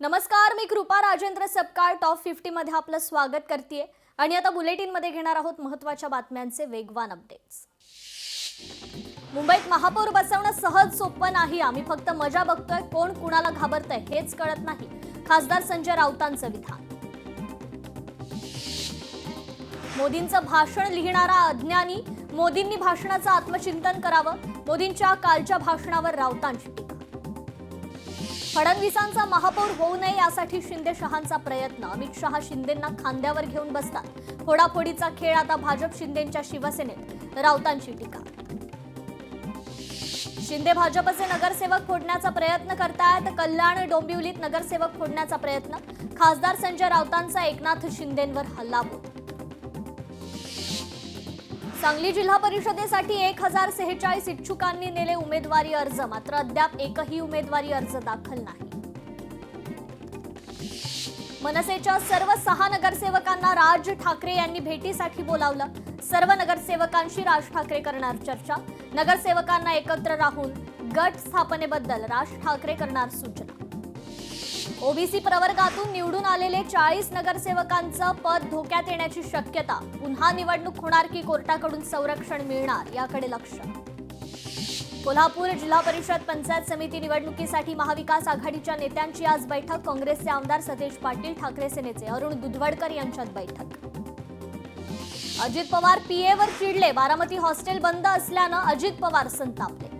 नमस्कार, मी कृपा राजेंद्र सपकाळ टॉप 50 मध्ये आपलं स्वागत करते आणि आता बुलेटिन मध्ये घेणार आहोत महत्त्वाच्या बातम्यांचे वेगवान अपडेट्स। मुंबईत महापौर बसवणं सहज सोपं नाही, आम्ही फक्त मजा बघतोय, कोण कुणाला घाबरतंय हेच कळत नाही, खासदार संजय राऊतांचं विधान। मोदींचं भाषण लिहिणारा अज्ञानी, मोदींनी भाषणाचं आत्मचिंतन करावं, मोदींच्या कालच्या भाषणावर राऊतांची टीका। फडणवीसांचा महापौर होऊ नये यासाठी शिंदे शहांचा प्रयत्न, अमित शहा शिंदेंना खांद्यावर घेऊन बसतात, फोडाफोडीचा खेळ आता भाजप शिंदेंच्या शिवसेनेत, राऊतांची टीका। शिंदे भाजपचे नगरसेवक फोडण्याचा प्रयत्न करतायत, कल्याण डोंबिवलीत नगरसेवक फोडण्याचा प्रयत्न, खासदार संजय राऊतांचा एकनाथ शिंदेंवर हल्लाबोल। सांगली जिल्हा परिषदेसाठी 1046 इच्छुकांनी नेले उमेदवारी अर्ज, मात्र अद्याप एकही उमेदवारी अर्ज दाखल नाही। मनसेच्या सर्व 6 नगरसेवकांना राज ठाकरे यांनी भेटीसाठी बोलावलं, सर्व नगरसेवकांशी राज ठाकरे करणार चर्चा, नगरसेवकांना एकत्र राहून गट स्थापनेबद्दल राज ठाकरे करणार सूचना। ओबीसी प्रवर्गातून निवडून आलेले 40 नगरसेवकांचं पद धोक्यात येण्याची शक्यता, पुन्हा निवडणूक होणार की कोर्टाकडून संरक्षण मिळणार याकडे लक्ष। कोल्हापूर जिल्हा परिषद पंचायत समिती निवडणुकीसाठी महाविकास आघाडीच्या नेत्यांची आज बैठक, काँग्रेसचे आमदार सतेज पाटील, ठाकरे सेनेचे अरुण दुधवडकर यांच्यात बैठक। अजित पवार पीएवर चिडले, बारामती हॉस्टेल बंद असल्यानं अजित पवार संतापले।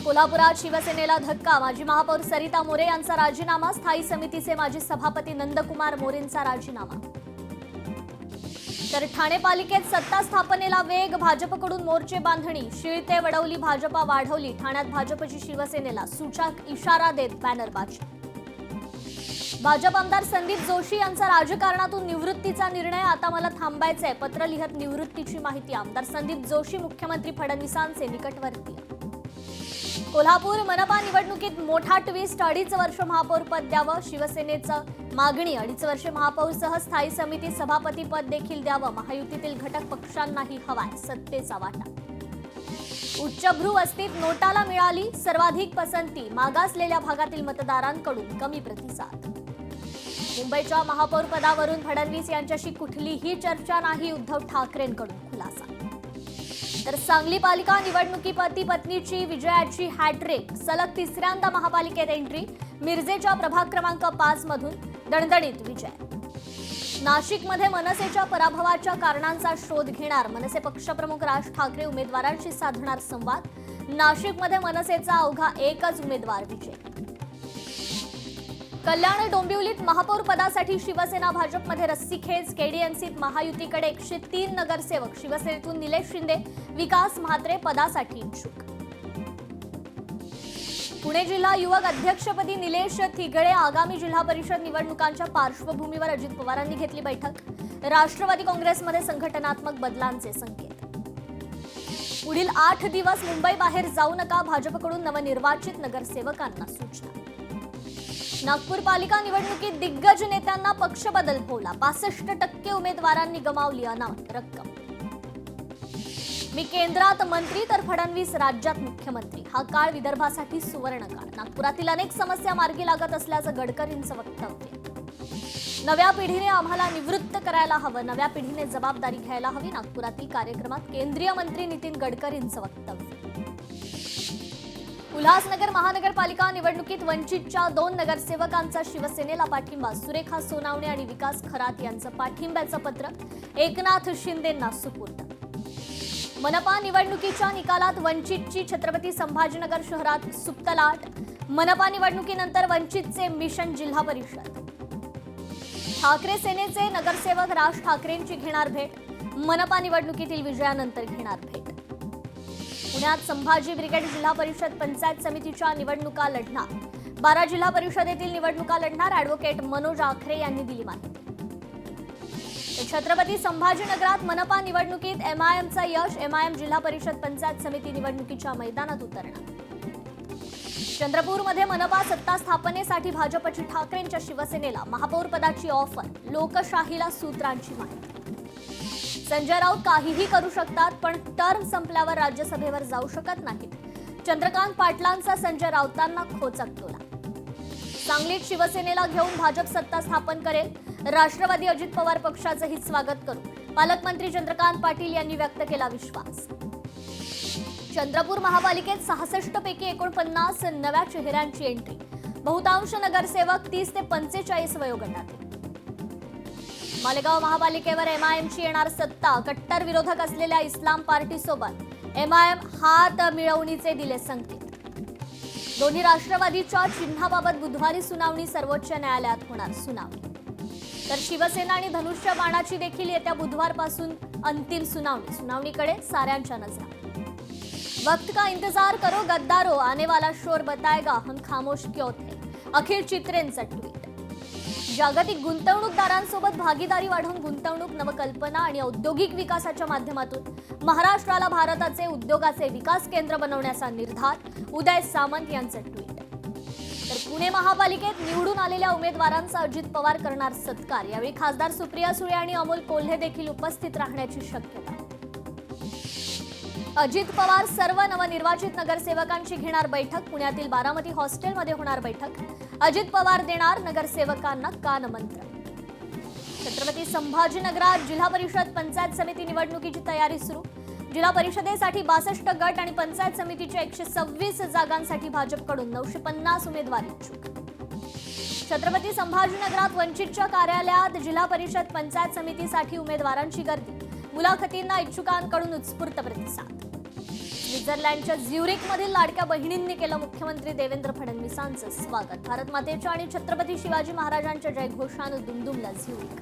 कोल्हापुरात शिवसेनेला धक्का, माजी महापौर सरिता मोरे यांचा राजीनामा, स्थायी समितीचे माजी सभापती नंदकुमार मोरेंचा राजीनामा। तर ठाणे पालिकेत सत्ता स्थापनेला वेग, भाजपकडून मोर्चे बांधणी, शिळते वडवली भाजपा वाढवली, ठाण्यात भाजपची शिवसेनेला सूचक इशारा देत बॅनरबाजी। भाजप आमदार संदीप जोशी यांचा राजकारणातून निवृत्तीचा निर्णय, आता मला थांबायचंय, पत्र लिहत निवृत्तीची माहिती, आमदार संदीप जोशी मुख्यमंत्री फडणवीसांचे निकटवर्तीय। कोल्हापूर मनपा निवडणुकीत मोठा ट्विस्ट, 2.5 वर्ष महापौर पद द्यावं, शिवसेनेचं मागणी, 2.5 वर्षे महापौरसह स्थायी समिती सभापती पद देखील द्यावं, महायुतीतील घटक पक्षांनाही हवाय सत्तेचा वाटा। उच्चभ्रू वस्तीत नोटाला मिळाली सर्वाधिक पसंती, मागासलेल्या भागातील मतदारांकडून कमी प्रतिसाद। मुंबईच्या महापौर पदावरून फडणवीस यांच्याशी कुठलीही चर्चा नाही, उद्धव ठाकरेंकडून खुलासा। तर सांगली पालिका निवडणुकी पती पत्नीची विजयाची हॅट्रिक, सलग तिसऱ्यांदा महापालिकेत एंट्री, मिरजेच्या प्रभाग क्रमांक 5 मधून दणदणीत विजय। नाशिकमध्ये मनसेच्या पराभवाच्या कारणांचा शोध घेणार, मनसे पक्षप्रमुख राज ठाकरे उमेदवारांशी साधणार संवाद, नाशिकमध्ये मनसेचा अवघा एकच उमेदवार विजय। कल्याण डोंबिवलीत महापौर पदासाठी शिवसेना भाजपमध्ये रस्सीखेच, केडीएमसीत महायुतीकडे 103 नगरसेवक, शिवसेनेतून निलेश शिंदे, विकास म्हात्रे पदासाठी इच्छुक। पुणे जिल्हा युवक अध्यक्षपदी निलेश थिगळे, आगामी जिल्हा परिषद निवडणुकांच्या पार्श्वभूमीवर अजित पवारांनी घेतली बैठक, राष्ट्रवादी काँग्रेसमध्ये संघटनात्मक बदलांचे संकेत। पुढील 8 दिवस मुंबई बाहेर जाऊ नका, भाजपकडून नवनिर्वाचित नगरसेवकांना सूचना। नागपूर पालिका निवडणुकीत दिग्गज नेत्यांना पक्ष बदल भोवला, 65% उमेदवारांनी गमावली अनामत रक्कम। मी केंद्रात मंत्री तर फडणवीस राज्यात मुख्यमंत्री, हा काळ विदर्भासाठी सुवर्ण काळ, नागपुरातील अनेक समस्या मार्गी लागत असल्याचं गडकरींचं वक्तव्य। नव्या पिढीने आम्हाला निवृत्त करायला हवं, नव्या पिढीने जबाबदारी घ्यायला हवी, नागपुरातील कार्यक्रमात केंद्रीय मंत्री नितीन गडकरींचं वक्तव्य। उल्हासनगर महानगरपालिका निवडणुकीत वंचितच्या 2 नगरसेवकांचा शिवसेनेला पाठिंबा, सुरेखा सोनावणे आणि विकास खरात यांचं पाठिंब्याचं पत्र एकनाथ शिंदेंना सुपूर्द। मनपा निवडणुकीच्या निकालात वंचितची छत्रपती संभाजीनगर शहरात सुप्तलाट, मनपा निवडणुकीनंतर वंचितचे मिशन जिल्हा परिषद। ठाकरे सेनेचे नगरसेवक राज ठाकरेंची घेणार भेट, मनपा निवडणुकीतील विजयानंतर घेणार भेट। पुण्यात संभाजी ब्रिगेड जिल्हा परिषद पंचायत समितीच्या निवडणुका लढणार, 12 जिल्हा परिषदेतील निवडणुका लढणार, ॲडव्होकेट मनोज आखरे यांनी दिली माहिती। छत्रपती संभाजीनगरात मनपा निवडणुकीत एमआयएमचा यश, एमआयएम जिल्हा परिषद पंचायत समिती निवडणुकीच्या मैदानात उतरणार। चंद्रपूरमध्ये मनपा सत्ता स्थापनेसाठी भाजपची ठाकरेंच्या शिवसेनेला महापौर पदाची ऑफर, लोकशाहीला सूत्रांची माहिती। संजय राऊत काहीही करू शकतात, पण टर्म संपल्यावर राज्यसभेवर जाऊ शकत नाहीत, चंद्रकांत पाटलांचा संजय राऊतांना खोचक टोला। सांगलीत शिवसेनेला घेऊन भाजप सत्ता स्थापन करेल. राष्ट्रवादी अजित पवार पक्षाचंही स्वागत करू. पालकमंत्री चंद्रकांत पाटील यांनी व्यक्त केला विश्वास. चंद्रपूर महापालिकेत 66 पैकी 49 नव्या चेहऱ्यांची एंट्री. बहुतांश नगरसेवक 30 ते 45 वयोगटातील. मालेगाव महापालिकेवर एमआयएमची येणार सत्ता. कट्टर विरोधक असलेल्या इस्लाम पार्टीसोबत एमआयएम हात मिळवणीचे दिले संकेत. दोन्ही राष्ट्रवादीच्या चिन्हाबाबत बुधवारी सुनावणी. सर्वोच्च न्यायालयात होणार सुनावणी. तर शिवसेना आणि धनुष्य बाणाची देखील येत्या बुधवारपासून अंतिम सुनावणी. सुनावणीकडे साऱ्यांच्या नजरा. वक्त का इंतजार करो गद्दारो, आने वाला शोर बताएगा हम खामोश क्यों थे. अखिल चित्रेंचं ट्विट. जागतिक गुंतवणूकदारांसोबत भागीदारी वाढवून गुंतवणूक, नवकल्पना आणि औद्योगिक विकासाच्या माध्यमातून महाराष्ट्राला भारताचे उद्योगाचे विकास केंद्र बनवण्याचा निर्धार. उदय सामंत यांचं ट्विट. तर पुणे महापालिकेत निवडून आलेल्या उमेदवारांचा अजित पवार करणार सत्कार. यावेळी खासदार सुप्रिया सुळे आणि अमोल कोल्हे देखील उपस्थित राहण्याची शक्यता. अजित पवार सर्व नवनिर्वाचित नगरसेवकांची घेणार बैठक. पुण्यातील बारामती हॉस्टेलमध्ये होणार बैठक. अजित पवार देणार नगरसेवकांना कानमंत्र. छत्रपती संभाजीनगरात जिल्हा परिषद पंचायत समिती निवडणुकीची तयारी सुरू. जिल्हा परिषदेसाठी 62 गट आणि पंचायत समितीच्या 126 जागांसाठी भाजपकडून 950 उमेदवार इच्छुक. छत्रपती संभाजीनगरात वंचितच्या कार्यालयात जिल्हा परिषद पंचायत समितीसाठी उमेदवारांची गर्दी. मुलाखतींना इच्छुकांकडून उत्स्फूर्त प्रतिसाद. स्वित्झर्लंडच्या झ्युरिकमधील लाडक्या बहिणींनी केलं मुख्यमंत्री देवेंद्र फडणवीसांचं स्वागत. भारत मातेच्या आणि छत्रपती शिवाजी महाराजांच्या जयघोषानं दुमदुमला झ्युरिक.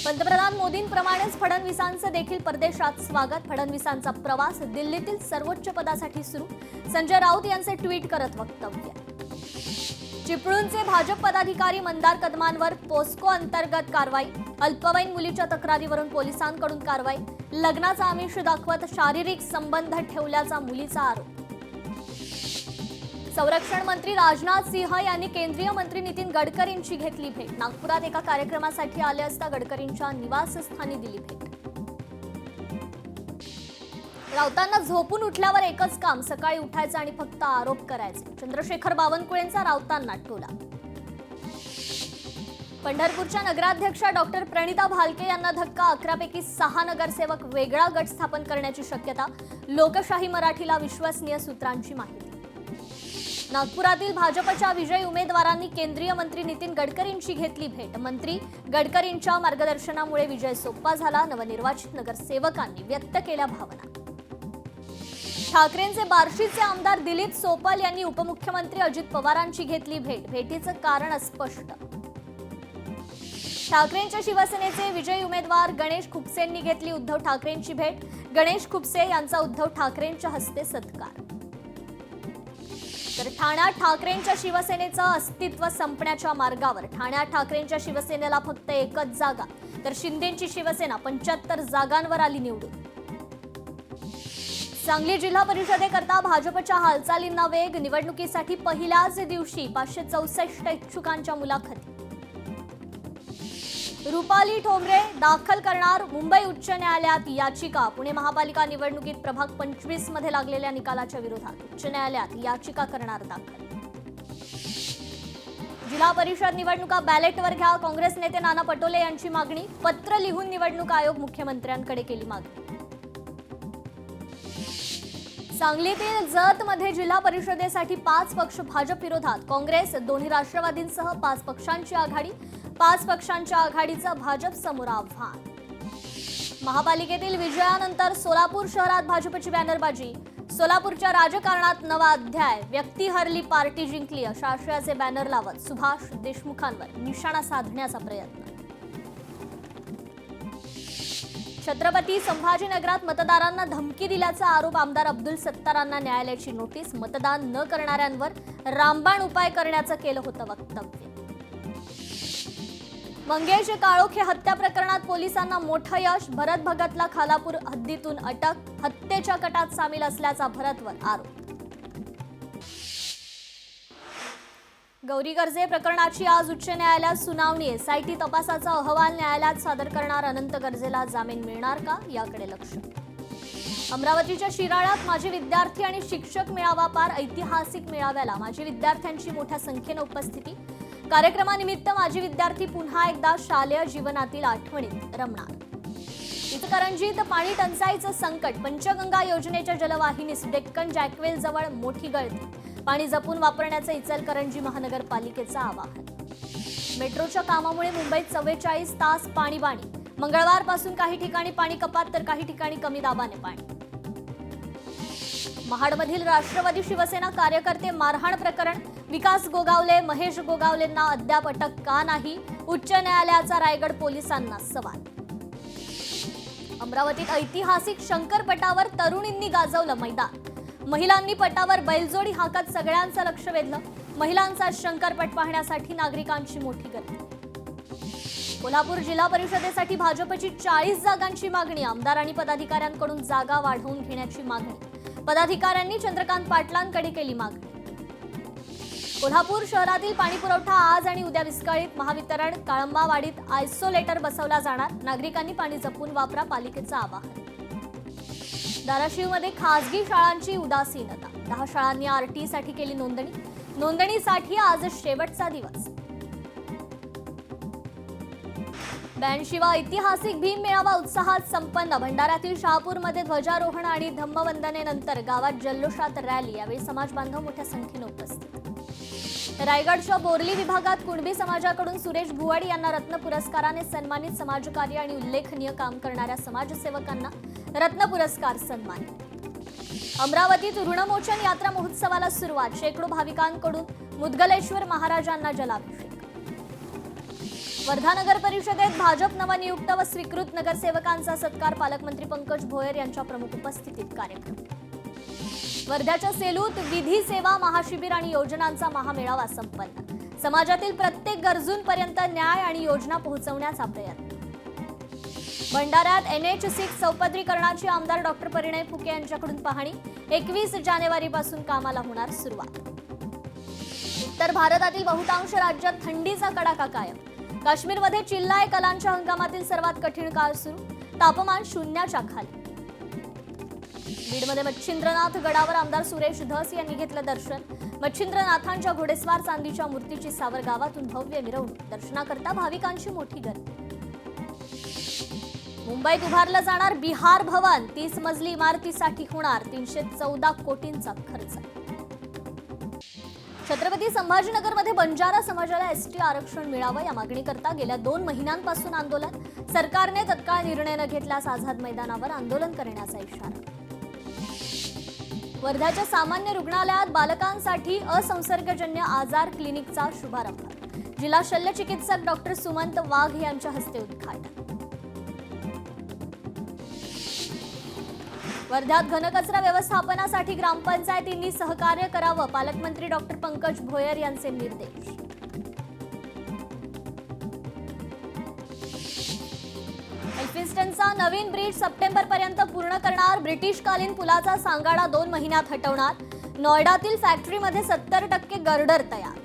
पंतप्रधान मोदींप्रमाणेच फडणवीसांचं देखील परदेशात स्वागत. फडणवीसांचा प्रवास. दिल्लीतील सर्वोच्च पदासाठी सुरू. संजय राऊत यांचे ट्विट करत वक्तव्य. चिपळूणचे भाजप पदाधिकारी मंदार कदमांवर पोस्को अंतर्गत कारवाई. अल्पवयीन मुलीच्या तक्रारीवरून पोलिसांकडून कारवाई. लग्नाचा आमिष दाखवत शारीरिक संबंध ठेवल्याचा मुलीचा आरोप. संरक्षण मंत्री राजनाथ सिंह यांनी केंद्रीय मंत्री नितीन गडकरींची घेतली भेट. नागपुरात एका कार्यक्रमासाठी आले असता गडकरींच्या निवासस्थानी दिली भेट. राऊतांना झोपून उठल्यावर एकच काम, सकाळी उठायचं आणि फक्त आरोप करायचे. चंद्रशेखर बावनकुळेंचा राऊतांना टोला. पंढरपूरच्या नगराध्यक्षा डॉक्टर प्रणिता भालके यांना धक्का. 11 पैकी 6 नगरसेवक वेगळा गट स्थापन करण्याची शक्यता. लोकशाही मराठीला विश्वसनीय सूत्रांची माहिती. नागपुरातील भाजपच्या विजयी उमेदवारांनी केंद्रीय मंत्री नितीन गडकरींची घेतली भेट. मंत्री गडकरींच्या मार्गदर्शनामुळे विजय सोपा झाला. नवनिर्वाचित नगरसेवकांनी व्यक्त केल्या भावना. ठाकरेंचे बार्शीचे आमदार दिलीप सोपल यांनी उपमुख्यमंत्री अजित पवारांची घेतली भेट. भेटीचं कारण अस्पष्ट. ठाकरेंच्या शिवसेनेचे विजयी उमेदवार गणेश खुपसेंनी घेतली उद्धव ठाकरेंची भेट. गणेश खुपसे यांचा उद्धव ठाकरेंच्या हस्ते सत्कार. तर ठाण्यात ठाकरेंच्या शिवसेनेचं अस्तित्व संपण्याच्या मार्गावर. ठाण्यात ठाकरेंच्या शिवसेनेला फक्त एकच जागा, तर शिंदेंची शिवसेना 75 जागांवर आली निवडून. सांगली जिल्हा परिषदेकरता भाजपच्या हालचालींना वेग. निवडणुकीसाठी पहिल्याच दिवशी 564 इच्छुकांच्या मुलाखती. रुपाली ठोंबरे दाखल करणार मुंबई उच्च न्यायालयात याचिका. पुणे महापालिका निवडणुकीत प्रभाग 25 मध्ये लागलेल्या निकालाच्या विरोधात उच्च न्यायालयात याचिका करणार दाखल. जिल्हा परिषद निवडणुका बॅलेटवर घ्या. काँग्रेस नेते नाना पटोले यांची मागणी. पत्र लिहून निवडणूक आयोग मुख्यमंत्र्यांकडे केली मागणी. सांगलीतील जतमध्ये जिल्हा परिषदेसाठी 5 पक्ष भाजप विरोधात. काँग्रेस, दोन्ही राष्ट्रवादींसह 5 पक्षांची आघाडी. 5 पक्षांच्या आघाडीचं भाजप समोर आव्हान. महापालिकेतील विजयानंतर सोलापूर शहरात भाजपची बॅनरबाजी. सोलापूरच्या राजकारणात नवा अध्याय. व्यक्ती हरली पार्टी जिंकली अशा आशयाचे बॅनर लावत सुभाष देशमुखांवर निशाणा साधण्याचा प्रयत्न. छत्रपती संभाजीनगरात मतदारांना धमकी दिल्याचा आरोप. आमदार अब्दुल सत्तारांना न्यायालयाची नोटीस. मतदान न करणाऱ्यांवर रामबाण उपाय करण्याचं केलं होतं वक्तव्य. मंगेश काळोखे हत्या प्रकरणात पोलिसांना मोठं यश. भरत भगतला खालापूर हद्दीतून अटक. हत्येच्या कटात सामील असल्याचा भरतवर आरोप. गौरी गर्जे प्रकरणाची आज उच्च न्यायालयात सुनावणी. एसआयटी तपासाचा अहवाल न्यायालयात सादर करणार. अनंत गर्जेला जामीन मिळणार का, याकडे लक्ष. अमरावतीच्या शिराळ्यात माजी विद्यार्थी आणि शिक्षक मेळावा पार. ऐतिहासिक मेळाव्याला माजी विद्यार्थ्यांची मोठ्या संख्येने उपस्थिती. कार्यक्रमानिमित्त माजी विद्यार्थी पुन्हा एकदा शालेय जीवनातील आठवणीत रमणार. इचलकरंजीत पाणी टंचाईचं संकट. पंचगंगा योजनेच्या जलवाहिनीस डेक्कन जॅकवेल जवळ मोठी गळती. पाणी जपून वापरण्याचं इचलकरंजी महानगरपालिकेचं आवाहन. मेट्रोच्या कामामुळे मुंबईत 44 तास पाणीबाणी. मंगळवारपासून काही ठिकाणी पाणी कपात तर काही ठिकाणी कमी दाबाने पाणी. महाडमधील राष्ट्रवादी शिवसेना कार्यकर्ते मारहाण प्रकरण. विकास गोगावले, महेश गोगावलेंना अद्याप अटक का नाही? उच्च न्यायालयाचा रायगड पोलिसांना सवाल. अमरावतीत ऐतिहासिक शंकरपटावर तरुणींनी गाजवलं मैदान. महिलांनी पटावर बैलजोडी हाकत सगळ्यांचं लक्ष वेधलं. महिलांचा शंकरपट पाहण्यासाठी नागरिकांची मोठी गर्दी. कोल्हापूर जिल्हा परिषदेसाठी भाजपची 40 जागांची मागणी. आमदार आणि पदाधिकाऱ्यांकडून जागा वाढवून घेण्याची मागणी. पदाधिकाऱ्यांनी चंद्रकांत पाटलांकडे केली मागणी. कोल्हापूर शहरातील पाणीपुरवठा आज आणि उद्या विस्कळीत. महावितरण काळंबावाडीत आयसोलेटर बसवला जाणार. नागरिकांनी पाणी जपून वापरा, पालिकेचं आवाहन. धाराशिवमध्ये खासगी शाळांची उदासीनता. 10 शाळांनी आरटीसाठी केली नोंदणी. नोंदणीसाठी आज शेवटचा दिवस. 82वा ऐतिहासिक भीम मेळावा उत्साहात संपन्न. भंडाऱ्यातील शहापूरमध्ये ध्वजारोहण आणि धम्मवंदनेनंतर गावात जल्लोषात रॅली. यावेळी समाज बांधव मोठ्या संख्येने उपस्थित. रायगडच्या बोर्ली विभागात कुणबी समाजाकडून सुरेश भुवाडी यांना रत्न पुरस्काराने सन्मानित. समाजकार्य आणि उल्लेखनीय काम करणाऱ्या समाजसेवकांना रत्न पुरस्कार सन्मानित. अमरावतीत ऋणमोचन यात्रा महोत्सवाला सुरुवात. शेकडो भाविकांकडून मुदगलेश्वर महाराजांना जलाभिषेक. वर्धा नगर परिषदेत भाजप नवनियुक्त व स्वीकृत नगरसेवकांचा सत्कार. पालकमंत्री पंकज भोयर यांच्या प्रमुख उपस्थितीत कार्यक्रम. वर्ध्याच्या सेलूत विधी सेवा महाशिबिर आणि योजनांचा महामेळावा संपन्न. समाजातील प्रत्येक गरजूंपर्यंत न्याय आणि योजना पोहोचवण्याचा प्रयत्न. भंडाऱ्यात NH6 चौपदरीकरणाची आमदार डॉक्टर परिणय फुके यांच्याकडून पाहणी. 21 जानेवारीपासून कामाला होणार सुरुवात. उत्तर भारतातील बहुतांश राज्यात थंडीचा कडाका कायम. काश्मीरमध्ये चिल्लाय कलांच्या हंगामातील सर्वात कठीण काळ सुरू. तापमान शून्याच्या खाली. बीडमध्ये मच्छिंद्रनाथ गडावर आमदार सुरेश धस यांनी घेतलं दर्शन. मच्छिंद्रनाथांच्या घोडेस्वार चांदीच्या मूर्तीची सावर गावातून भव्य मिरवणूक. दर्शनाकरता भाविकांची मोठी गर्दी. मुंबईत उभारलं जाणार बिहार भवन. 30 मजली इमारतीसाठी होणार 314 कोटींचा खर्च. छत्रपती संभाजीनगरमध्ये बंजारा समाजाला ST आरक्षण मिळावं या मागणीकरता गेल्या 2 महिन्यांपासून आंदोलन. सरकारने तत्काळ निर्णय न घेतल्यास आझाद मैदानावर आंदोलन करण्याचा इशारा. वर्ध्याच्या सामान्य रुग्णालयात बालकांसाठी असंसर्गजन्य आजार क्लिनिकचा शुभारंभ. जिल्हा शल्य चिकित्सक डॉक्टर सुमंत वाघ यांच्या हस्ते उद्घाटन. वर्ध्यात घनकचरा व्यवस्थापनासाठी ग्रामपंचायतींनी सहकार्य करावं. पालकमंत्री डॉक्टर पंकज भोयर यांचे निर्देश. एल्फिन्स्टनचा नवीन ब्रिज सप्टेंबरपर्यंत पूर्ण करणार. ब्रिटिशकालीन पुलाचा सांगाडा 2 महिन्यात हटवणार. नोएडातील फॅक्टरीमध्ये 70% गर्डर तयार.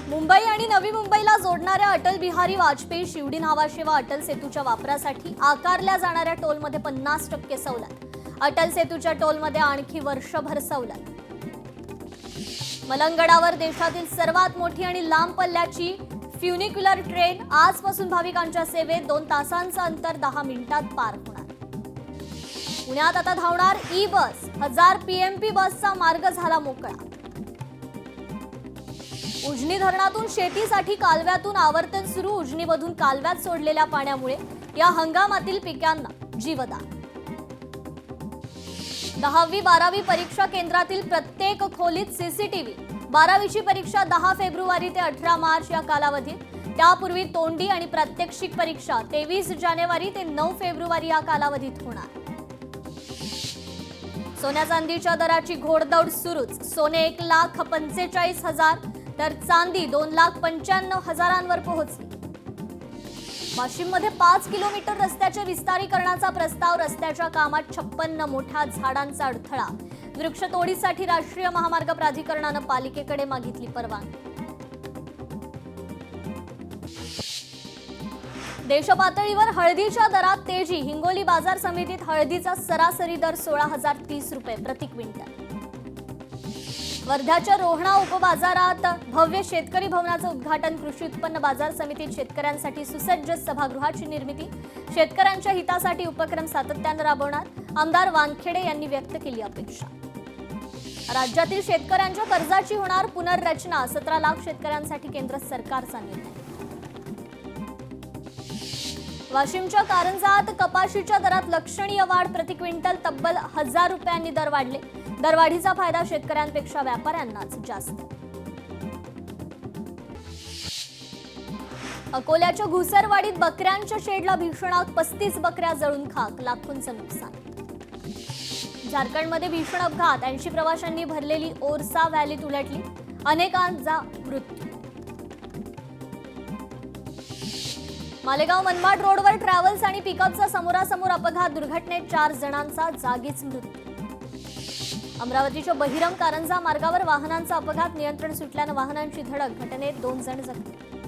मुंबई आणि नवी मुंबईला जोडणाऱ्या अटल बिहारी वाजपेयी शिवडी नावाशेवा अटल सेतूच्या वापरासाठी आकारल्या जाणाऱ्या टोलमध्ये 50% सवलत. अटल सेतूच्या टोलमध्ये आणखी वर्षभर सवलत. मलंगडावर देशातील सर्वात मोठी आणि लांब पल्ल्याची फ्युनिक्युलर ट्रेन. आजपासून भाविकांच्या सेवेत 2 तासांचं अंतर 10 मिनिटात पार होणार. पुण्यात आता धावणार ई-बस. 1000 PMP बसचा मार्ग झाला मोकळा. उजनी धरणातून शेतीसाठी कालव्यातून आवर्तन सुरू. उजनीमधून कालव्यात सोडलेल्या पाण्यामुळे या हंगामातील पिकांना जीवदान. 10वी 12वी परीक्षा केंद्रातील प्रत्येक खोलीत CCTV. 12वीची परीक्षा 10 फेब्रुवारी ते 18 मार्च या कालावधीत. त्यापूर्वी तोंडी आणि प्रात्यक्षिक परीक्षा 23 जानेवारी ते 9 फेब्रुवारी या कालावधीत होणार. सोन्या चांदीच्या दराची घोडदौड सुरूच. सोने 1,45,000 तर चांदी 2,95,000 पोहोचली. वाशिममध्ये 5 किलोमीटर रस्त्याच्या विस्तारीकरणाचा प्रस्ताव. रस्त्याच्या कामात 56 मोठ्या झाडांचा अडथळा. वृक्षतोडीसाठी राष्ट्रीय महामार्ग प्राधिकरणानं पालिकेकडे मागितली परवानगी. देशपातळीवर हळदीच्या दरात तेजी. हिंगोली बाजार समितीत हळदीचा सरासरी दर 16,030 रुपये प्रति क्विंटल. वर्ध्याच्या रोहणा उपबाजारात भव्य शेतकरी भवनाचं उद्घाटन. कृषी उत्पन्न बाजार समितीत शेतकऱ्यांसाठी सुसज्ज सभागृहाची निर्मिती. शेतकऱ्यांच्या हितासाठी उपक्रम सातत्यानं राबवणार. आमदार वानखेडे यांनी व्यक्त केली अपेक्षा. राज्यातील शेतकऱ्यांच्या कर्जाची होणार पुनर्रचना. 17 लाख शेतकऱ्यांसाठी केंद्र सरकारचा निर्णय. वाशिमच्या कारंजात कपाशीच्या दरात लक्षणीय वाढ. प्रति क्विंटल तब्बल 1000 रुपयांनी दर वाढले. दरवाढीचा फायदा शेतकऱ्यांपेक्षा व्यापाऱ्यांनाच जास्त. अकोल्याच्या घुसरवाडीत बकऱ्यांच्या शेडला भीषण आग. 35 बकऱ्या जळून खाक. लाखोंचं नुकसान. झारखंडमध्ये भीषण अपघात. 80 प्रवाशांनी भरलेली ओरसा व्हॅलीत उलटली. अनेकांचा मृत्यू. मालेगाव मनमाड रोडवर ट्रॅव्हल्स आणि पिकअपचा समोरासमोर अपघात. दुर्घटनेत 4 जणांचा जागीच मृत्यू. अमरावतीच्या बहिरम कारंजा मार्गावर वाहनांचा अपघात. नियंत्रण सुटल्यानं वाहनांची धडक. घटनेत 2 जण जखमी.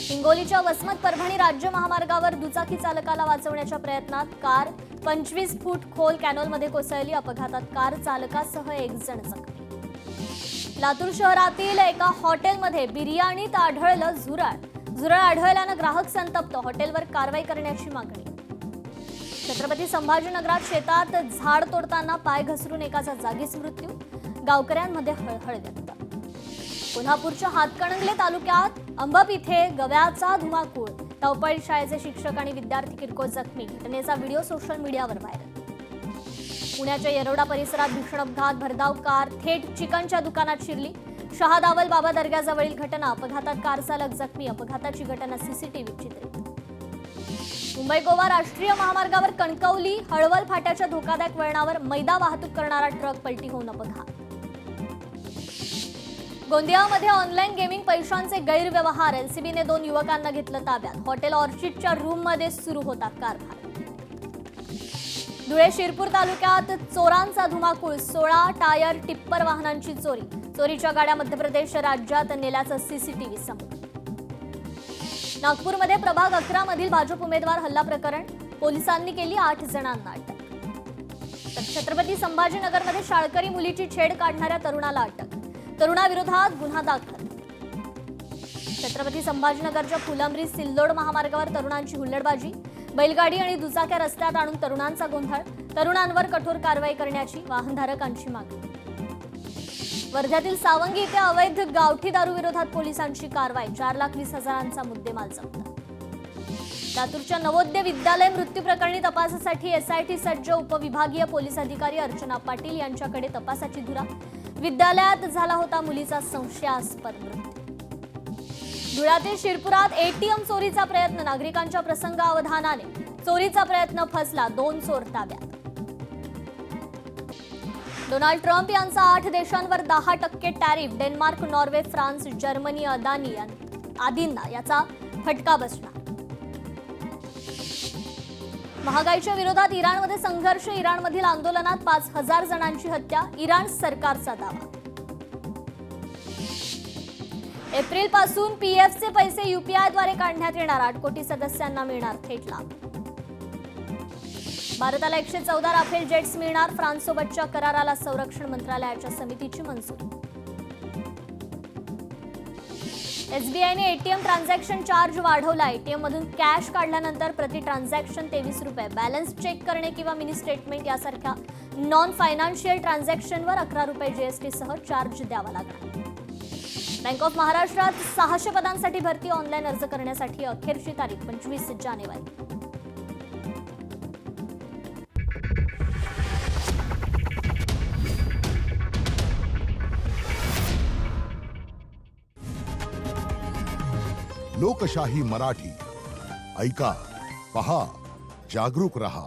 हिंगोलीच्या वसमत परभणी राज्य महामार्गावर दुचाकी चालकाला वाचवण्याच्या प्रयत्नात कार 25 फूट खोल कॅनॉलमध्ये कोसळली. अपघातात कार चालकासह 1 जण जखमी. लातूर शहरातील एका हॉटेलमध्ये बिर्याणीत आढळलं झुरळ. झुरळ आढळल्यानं ग्राहक संतप्त. हॉटेलवर कारवाई करण्याची मागणी. छत्रपती संभाजीनगरात शेतात झाड तोडताना पाय घसरून एकाचा जागीच मृत्यू. गावकऱ्यांमध्ये हळहळ व्यक्त. कोल्हापूरच्या हातकणंगले तालुक्यात अंबप इथे गव्याचा धुमाकूळ. धावपळी शाळेचे शिक्षक आणि विद्यार्थी किरकोळ जखमी. घटनेचा व्हिडिओ सोशल मीडियावर व्हायरल. पुण्याच्या येरवडा परिसरात भीषण अपघात. भरधाव कार थेट चिकनच्या दुकानात शिरली. शहादावल बाबा दर्ग्याजवळील घटना. अपघातात कार चालक जखमी. अपघाताची घटना सीसीटीव्ही चित्रित. मुंबई गोवा राष्ट्रीय महामार्गावर कणकवली हळवल फाट्याच्या धोकादायक वळणावर मैदा वाहतूक करणारा ट्रक पलटी होऊन अपघात. गोंदियामध्ये ऑनलाईन गेमिंग पैशांचे गैरव्यवहार. एलसीबीने 2 युवकांना घेतलं ताब्यात. हॉटेल ऑर्चिडच्या रूममध्ये सुरू होता कारभार. धुळे शिरपूर तालुक्यात चोरांचा धुमाकूळ. 16 टायर टिप्पर वाहनांची चोरी. चोरीच्या गाड्या मध्य प्रदेश राज्यात नेल्याचं सीसीटीव्ही समोर. नागपूरमध्ये प्रभाग 11 मधील भाजप उमेदवार हल्ला प्रकरण. पोलिसांनी केली 8 जणांना अटक. तर छत्रपती संभाजीनगरमध्ये शाळकरी मुलीची छेड काढणाऱ्या तरुणाला अटक. तरुणाविरोधात गुन्हा दाखल. छत्रपती संभाजीनगरच्या फुलंब्री सिल्लोड महामार्गावर तरुणांची हुल्लडबाजी. बैलगाडी आणि दुचाक्या रस्त्यात आणून तरुणांचा गोंधळ. तरुणांवर कठोर कारवाई करण्याची वाहनधारकांची मागणी. वर्ध्यातील सावंगी इथे अवैध गावठी दारू विरोधात पोलिसांची कारवाई. 4,20,000चा मुद्देमाल जप्त. लातूरच्या नवोदय विद्यालय मृत्यू प्रकरणी तपासासाठी एसआयटी सज्ज. उपविभागीय पोलीस अधिकारी अर्चना पाटील यांच्याकडे तपासाची धुरा. विद्यालयात झाला होता मुलीचा संशयास्पद मृत्यू. धुळ्यातील शिरपुरात एटीएम चोरीचा प्रयत्न. नागरिकांच्या प्रसंगावधानाने चोरीचा प्रयत्न फसला. 2 चोर ताब्यात. डोनाल्ड ट्रम्प यांचा 8 देशांवर 10% tariff. Denmark, Norway, France, Germany, Adani आदींना याचा फटका बसणार. महागाईच्या विरोधात इराणमध्ये संघर्ष. इराणमधील आंदोलनात 5,000 जणांची हत्या. इराण सरकारचा दावा. एप्रिलपासून पीएफचे पैसे यूपीआयद्वारे काढण्यात येणार. 8 कोटी सदस्यांना मिळणार थेट लाभ. भारताला 114 राफेल जेट्स मिळणार. फ्रान्ससोबतच्या कराराला संरक्षण मंत्रालयाच्या समितीची मंजुरी. एसबीआयने एटीएम ट्रान्झॅक्शन चार्ज वाढवला. एटीएम मधून कॅश काढल्यानंतर प्रति ट्रान्झॅक्शन 23 रुपये. बॅलन्स चेक करणे किंवा मिनी स्टेटमेंट यासारख्या नॉन फायनान्शियल ट्रान्झॅक्शनवर 11 रुपये जीएसटीसह चार्ज द्यावा लागणार. बँक ऑफ महाराष्ट्रात 600 पदांसाठी भरती. ऑनलाईन अर्ज करण्यासाठी अखेरची तारीख 25 जानेवारी. लोकशाही मराठी ऐका, पहा, जागरूक रहा.